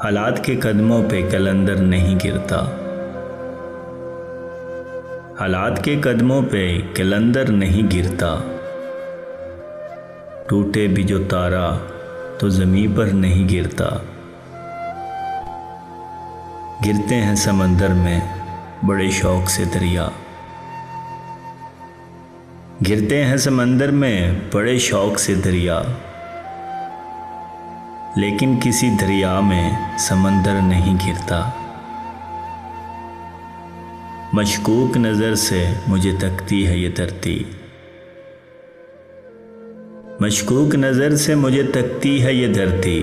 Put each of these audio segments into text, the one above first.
हालात के कदमों पे कलंदर नहीं गिरता। हालात के कदमों पे कलंदर नहीं गिरता। टूटे भी जो तारा तो ज़मीं पर नहीं गिरता। गिरते हैं समंदर में बड़े शौक़ से दरिया। गिरते हैं समंदर में बड़े शौक़ से दरिया। लेकिन किसी दरिया में समंदर नहीं गिरता। मशकूक नज़र से मुझे तकती है ये धरती। मशकूक नज़र से मुझे तकती है ये धरती।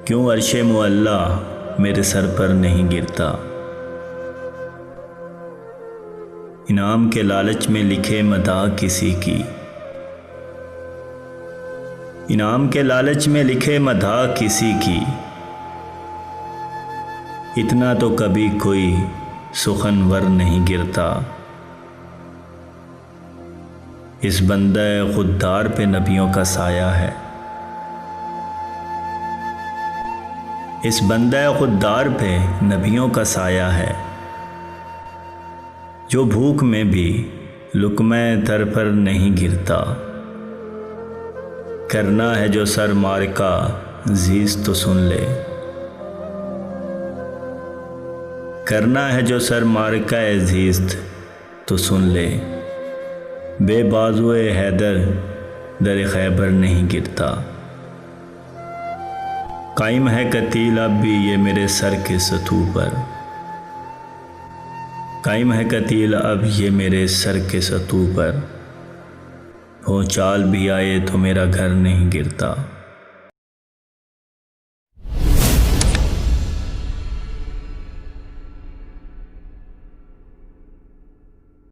क्यों अर्शे मुअल्ला मेरे सर पर नहीं गिरता। इनाम के लालच में लिखे मदाह किसी की। इनाम के लालच में लिखे मदाह किसी की। इतना तो कभी कोई सुखनवर नहीं गिरता। इस बंदे खुद्दार पे नबियों का साया है। इस बंदे खुद्दार पे नबियों का साया है। जो भूख में भी लुक़्मे तर पर नहीं गिरता। करना है जो सर मार का ज़ीज़ तो सुन ले। करना है जो सर मार का अज़ीज़ तो सुन ले। बेबाज़ुए हैदर दर खैबर नहीं गिरता। कायम है कतील अब भी ये मेरे सर के सतू पर। कायम है कतील अब ये मेरे सर के सतू पर। हो चाल भी आए तो मेरा घर नहीं गिरता।